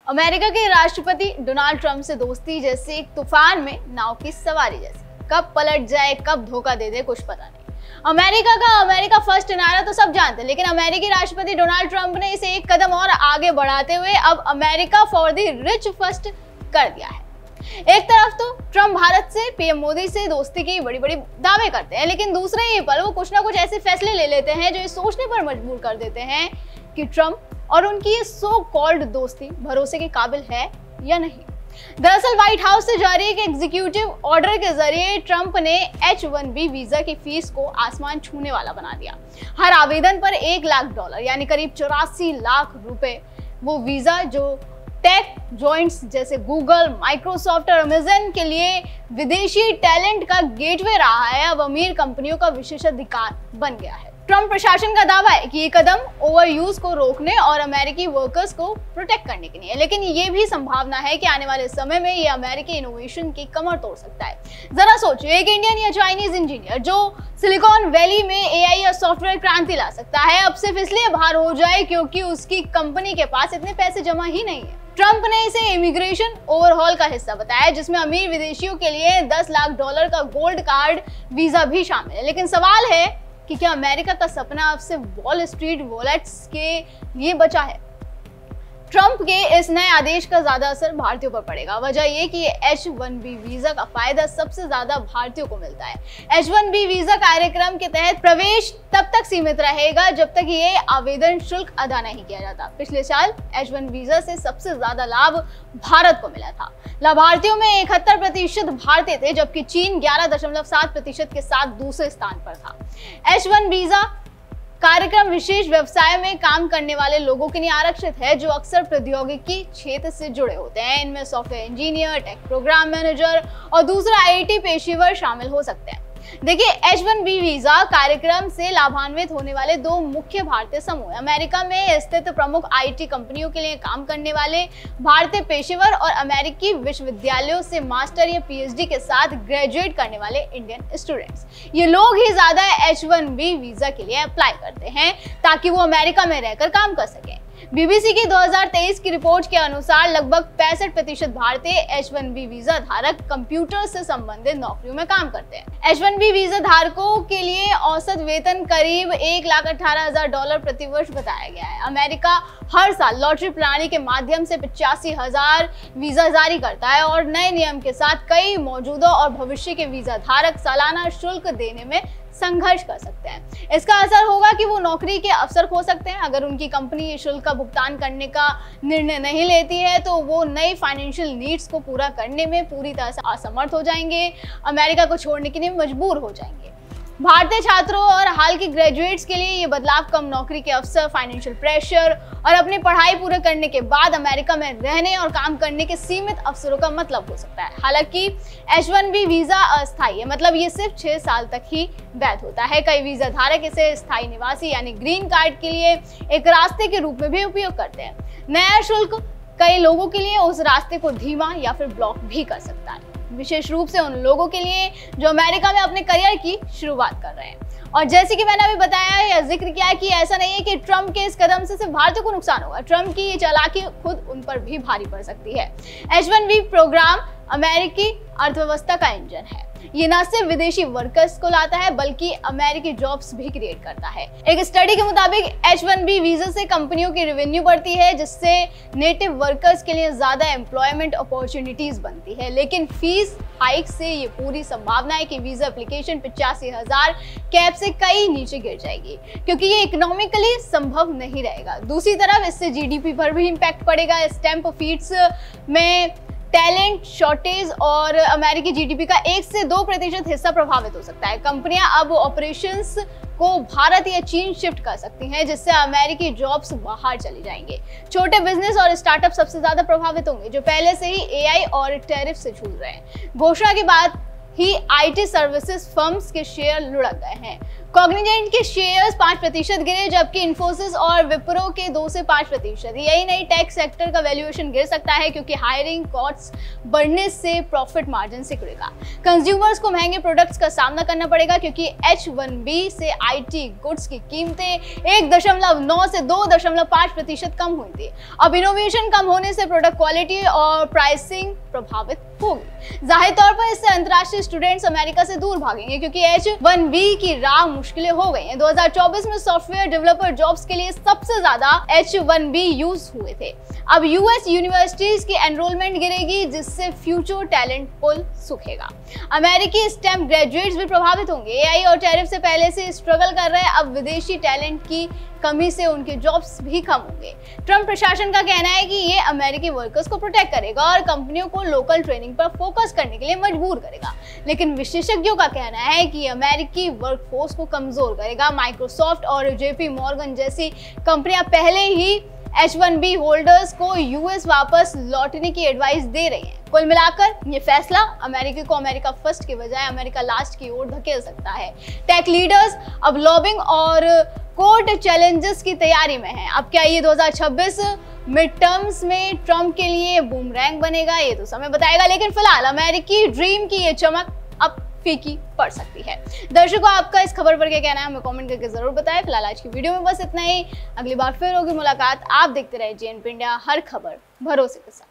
America के राष्ट्रपति Donald Trump से दोस्ती जैसे एक तूफान में नाव की सवारी जैसी, कब पलट जाए कब धोखा दे दे कुछ पता नहीं। अमेरिका का अमेरिका फर्स्ट नारा तो सब जानते हैं, लेकिन अमेरिकी राष्ट्रपति डोनाल्ड ट्रंप ने इसे एक कदम और आगे बढ़ाते हुए अब America for the rich first कर दिया है। एक तरफ तो ट्रंप भारत से, पीएम मोदी से दोस्ती की बड़ी बड़ी दावे करते हैं, लेकिन दूसरे ही पल वो कुछ ना कुछ ऐसे फैसले ले लेते हैं जो ये सोचने पर मजबूर कर देते हैं कि ट्रंप और उनकी ये सो कॉल्ड दोस्ती भरोसे के काबिल है या नहीं। दरअसल व्हाइट हाउस से जारी एक एग्जीक्यूटिव ऑर्डर के जरिए ट्रंप ने H-1B वीजा की फीस को आसमान छूने वाला बना दिया। हर आवेदन पर $1 लाख यानी करीब 84 लाख रुपए वो वीजा जो टेक जॉइंट्स जैसे गूगल, माइक्रोसॉफ्ट और अमेजन के लिए विदेशी टैलेंट का गेटवे रहा है, अब अमीर कंपनियों का विशेषाधिकार बन गया है। ट्रंप प्रशासन का दावा है कि ये कदम ओवर यूज को रोकने और अमेरिकी वर्कर्स को प्रोटेक्ट करने के लिए, लेकिन ये भी संभावना है कि आने वाले समय में ये अमेरिकी इनोवेशन की कमर तोड़ सकता है। जरा सोचिए, एक इंडियन या चाइनीज इंजीनियर जो सिलिकॉन वैली में एआई या सॉफ्टवेयर क्रांति ला सकता है, अब सिर्फ इसलिए बाहर हो जाए क्योंकि उसकी कंपनी के पास इतने पैसे जमा ही नहीं है। ट्रंप ने इसे इमिग्रेशन ओवरहॉल का हिस्सा बताया, जिसमें अमीर विदेशियों के लिए $10 लाख का गोल्ड कार्ड वीजा भी शामिल है। लेकिन सवाल है कि क्या अमेरिका का सपना अब सिर्फ वॉल स्ट्रीट वॉलेट्स के लिए बचा है? ट्रंप के इस नए आदेश का ज्यादा असर भारतीयों पर पड़ेगा। वजह यह कि H-1B वीजा का फायदा सबसे ज्यादा भारतीयों को मिलता है। H-1B वीजा कार्यक्रम के तहत प्रवेश तब तक सीमित रहेगा जब तक ये आवेदन शुल्क अदा नहीं किया जाता। पिछले साल H-1 वीजा से सबसे ज्यादा लाभ भारत को मिला था। लाभार्थियों में 71% भारतीय थे, जबकि चीन 11.7% के साथ दूसरे स्थान पर था। H-1 वीजा कार्यक्रम विशेष व्यवसाय में काम करने वाले लोगों के लिए आरक्षित है, जो अक्सर प्रौद्योगिकी क्षेत्र से जुड़े होते हैं। इनमें software engineer, tech program manager और दूसरे आईटी पेशेवर शामिल हो सकते हैं। देखिए, H-1B वीजा कार्यक्रम से लाभान्वित होने वाले दो मुख्य भारतीय समूह हैं। अमेरिका में स्थित प्रमुख आईटी कंपनियों के लिए काम करने वाले भारतीय पेशेवर और अमेरिकी विश्वविद्यालयों से मास्टर या पीएचडी के साथ ग्रेजुएट करने वाले इंडियन स्टूडेंट्स। ये लोग ही ज्यादा H-1B वीजा के लिए अप्लाई करते हैं ताकि वो अमेरिका में रहकर काम कर सकें। बीबीसी की 2023 की रिपोर्ट के अनुसार लगभग 65% भारतीय H-1B वीजा धारक कंप्यूटर से संबंधित नौकरियों में काम करते हैं। H-1B वीजा धारकों के लिए औसत वेतन करीब $1,18,000 प्रति वर्ष बताया गया है। अमेरिका हर साल लॉटरी प्रणाली के माध्यम से 85,000 वीजा जारी करता है और नए नियम के साथ कई मौजूदा और भविष्य के वीजा धारक सालाना शुल्क देने में संघर्ष कर सकते हैं। इसका असर होगा कि वो नौकरी के अवसर खो सकते हैं। अगर उनकी कंपनी ये शुल्क का भुगतान करने का निर्णय नहीं लेती है तो वो नई फाइनेंशियल नीड्स को पूरा करने में पूरी तरह से असमर्थ हो जाएंगे, अमेरिका को छोड़ने के लिए मजबूर हो जाएंगे। भारतीय छात्रों और हाल के ग्रेजुएट्स के लिए ये बदलाव कम नौकरी के अवसर, फाइनेंशियल प्रेशर और अपनी पढ़ाई पूरे करने के बाद अमेरिका में रहने और काम करने के सीमित अवसरों का मतलब हो सकता है। हालांकि H-1B वीजा अस्थायी है, मतलब ये सिर्फ 6 साल तक ही वैध होता है। कई वीजा धारक इसे स्थायी निवासी यानी ग्रीन कार्ड के लिए एक रास्ते के रूप में भी उपयोग करते हैं। नया शुल्क कई लोगों के लिए उस रास्ते को धीमा या फिर ब्लॉक भी कर सकता है, विशेष रूप से उन लोगों के लिए जो अमेरिका में अपने करियर की शुरुआत कर रहे हैं। और जैसे कि मैंने अभी बताया या जिक्र किया कि ऐसा नहीं है कि ट्रंप के इस कदम से सिर्फ भारतीयों को नुकसान होगा। ट्रंप की ये चालाकी खुद उन पर भी भारी पड़ सकती है। H-1B प्रोग्राम अमेरिकी अर्थव्यवस्था का इंजन है। ये न सिर्फ विदेशी वर्कर्स को लाता है बल्कि अमेरिकी जॉब्स भी क्रिएट करता है। एक स्टडी के मुताबिक H-1B वीजा से कंपनियों की रेवेन्यू बढ़ती है, जिससे नेटिव वर्कर्स के लिए ज्यादा एम्प्लॉयमेंट अपॉर्चुनिटीज बनती है। लेकिन फीस हाइक से ये पूरी संभावना है कि वीजा एप्लीकेशन 85,000 कैप से कई नीचे गिर जाएगी, क्योंकि ये इकोनॉमिकली संभव नहीं रहेगा। दूसरी तरफ इससे जीडीपी पर भी इम्पैक्ट पड़ेगा। स्टैंप फीस में टैलेंट शॉर्टेज और अमेरिकी जीडीपी का 1 से 2% हिस्सा प्रभावित हो सकता है। कंपनियां अब ऑपरेशंस को भारत या चीन शिफ्ट कर सकती हैं, जिससे अमेरिकी जॉब्स बाहर चली जाएंगे। छोटे बिजनेस और स्टार्टअप सबसे ज्यादा प्रभावित होंगे, जो पहले से ही एआई और टैरिफ से जूझ रहे हैं। घोषणा के बाद ही आईटी सर्विसेज फर्म्स के शेयर लुढ़क गए हैं। कॉग्निजेंट के शेयर्स 5% गिरे, जबकि इन्फोसिस और विप्रो के 2 से 5%। यही नहीं, टेक सेक्टर का वैल्यूएशन गिर सकता है क्योंकि हायरिंग कॉस्ट बढ़ने से प्रॉफिट मार्जिन सिकुड़ेगा। कंज्यूमर्स को महंगे प्रोडक्ट्स का सामना करना पड़ेगा क्योंकि H1B से आईटी गुड्स की कीमतें 1.9 से 2.5% कम हुई थी। अब इनोवेशन कम होने से प्रोडक्ट क्वालिटी और प्राइसिंग प्रभावित होगी। जाहिर तौर पर इससे अंतर्राष्ट्रीय स्टूडेंट्स अमेरिका से दूर भागेंगे क्योंकि H1B की राह मुश्किलें हो गई हैं। 2024 में सॉफ्टवेयर डेवलपर जॉब्स के लिए सबसे ज्यादा H1B यूज हुए थे। अब यूएस यूनिवर्सिटीज की एनरोलमेंट गिरेगी जिससे फ्यूचर टैलेंट पुल सूखेगा। अमेरिकी स्टेम ग्रेजुएट्स भी प्रभावित होंगे। एआई और टैरिफ से पहले से स्ट्रगल कर रहे हैं, अब विदेशी टैलेंट की कमी से उनके जॉब्स भी कम होंगे। ट्रम्प प्रशासन का कहना है कि ये अमेरिकी वर्कर्स को प्रोटेक्ट करेगा और कंपनियों को लोकल ट्रेनिंग पर फोकस करने के लिए मजबूर करेगा, लेकिन विशेषज्ञों का कहना है कि अमेरिकी वर्कफोर्स को कमजोर करेगा। माइक्रोसॉफ्ट और जेपी मॉर्गन जैसी कंपनियां पहले ही H1B होल्डर्स को यूएस वापस लौटने की एडवाइस दे रही हैं। कुल मिलाकर ये फैसला अमेरिका को अमेरिका फर्स्ट के बजाय अमेरिका लास्ट की ओर धकेल सकता है। टेक लीडर्स अब लॉबिंग और कोर्ट चैलेंजेस की तैयारी में हैं। अब क्या ये 2026 मिड टर्म्स में ट्रम्प के लिए बूमरैंग बनेगा, ये तो समय बताएगा, लेकिन फिलहाल अमेरिकी ड्रीम की ये चमक अब फीकी पड़ सकती है। दर्शकों, आपका इस खबर पर क्या कहना है हमें कमेंट करके जरूर बताएं। फिलहाल आज की वीडियो में बस इतना ही। अगली बार फिर होगी मुलाकात। आप देखते रहे JNP इंडिया, हर खबर भरोसे के साथ।